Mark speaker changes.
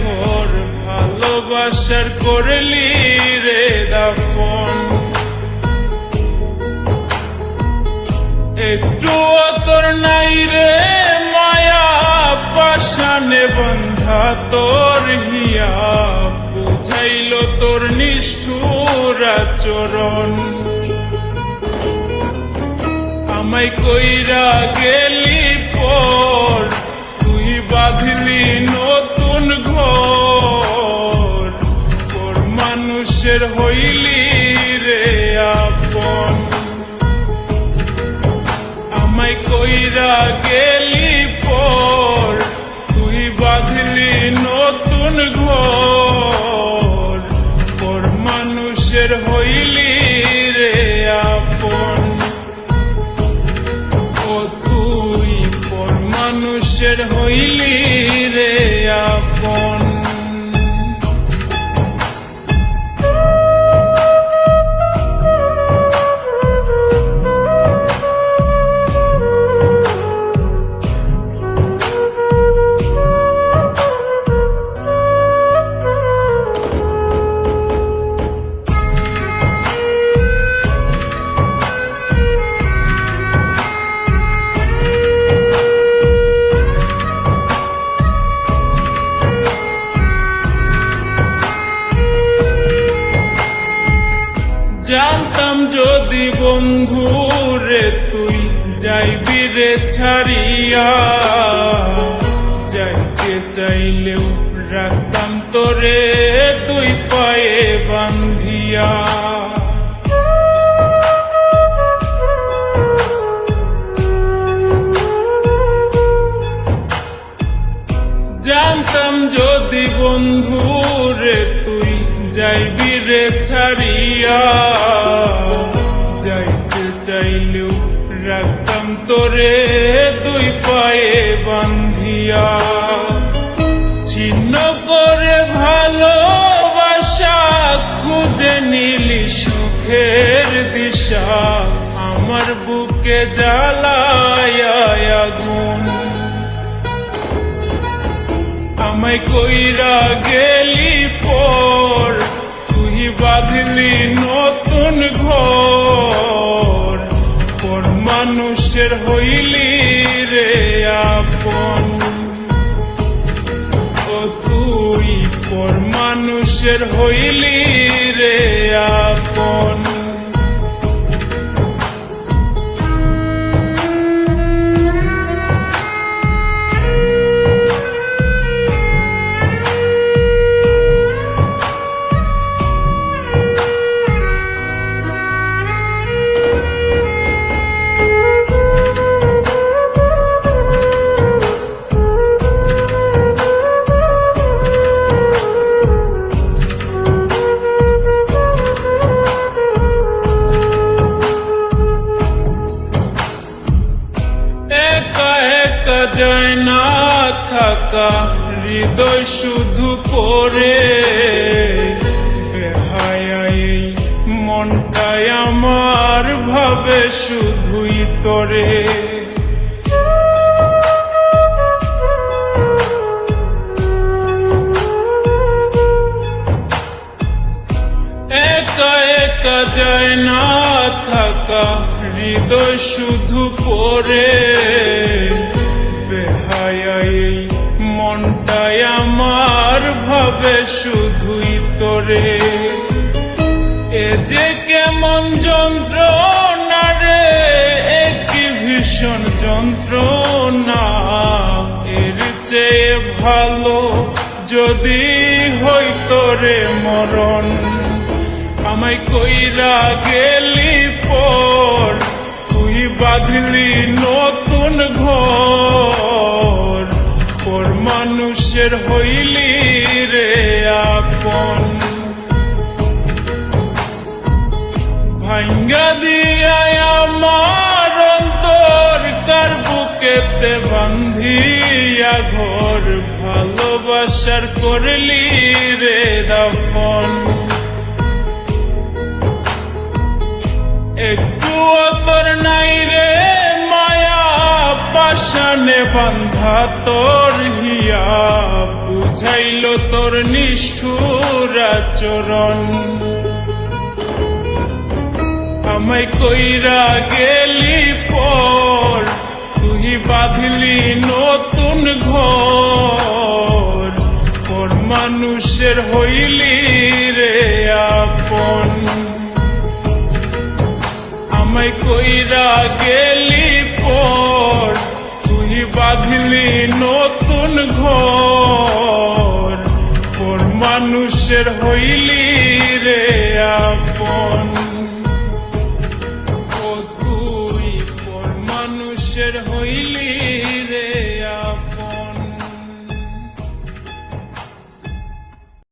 Speaker 1: ঘর ভালোবাসার করলি রে দাফন। একটু তোর নাই রে মায়া পাশানে বন্ধা তোর হিয়া, বুঝাইল তোর নিষ্ঠুর আচরণ। আমায় কইরা গেলি পর তুই বাঁধলি নতুন ঘর, তোর মানুষের হইলি রে আপন। আমায় কইরা গেলি পর তুই বাঁধলি নতুন ঘর, তোর মানুষের হইলি রে আপন। ও তুই পর মানুষের হইলি রে আপন। জানতাম যদি বন্ধু রে তুই যাইবি রে ছাড়িয়া, যাইতে চাইলেও রাখতাম তোরে তুই পায়ে বান্ধিয়া। জানতাম যদি বন্ধু রে তুই যাইবি রে ছাড়িয়া, যাইতে চাইলেও রাখতাম তোরে দুই পায়ে বান্ধিয়া। ছিন্ন করে ভালোবাসা খুঁজে নিলি সুখের দিশা, আমার বুকে জ্বালায় আগুন। আমায় কইরা গেলি পর তুই বাঁধলি নতুন ঘর, পর মানুষের হইলি রে আপন। ও তুই পর মানুষের হইলি রে আপন। যায় না থাকা হৃদয় শুধু পরে, বেহায়াই মনটাই আমার ভাবে শুধুই তরে। একা একা যায় না থাকা হৃদয় শুধু পরে, বেহায়াই মনটাই আমার ভাবে শুধুই তোরে। এ যে কেমন যন্ত্রণা রে, একই ভীষণ যন্ত্রণা। এর চেয়ে ভালো যদি হইতো রে মরণ। আমায় কইরা গেলি পর তুই বাঁধলি নতুন ঘর, পর মানুষের হইলি রে আপন। ভাঙ্গা দিয়া আমার অন্তর কার বুকেতে বান্ধিয়া ঘর, ভালোবাসার করলি রে দাফন। একটু তোর নাই রে মায়া পাশানে বান্ধা তোর হিয়া, বুঝ বুঝাইল তোর নিষ্ঠুর আচরণ। আমায় কইরা গেলি পর তুই বাঁধলি নতুন ঘর, পর মানুষের হইলি রে আপন। আমায় কইরা গেলি পর তুই বাঁধলি নতুন ঘর, পর মানুষের হইলি রে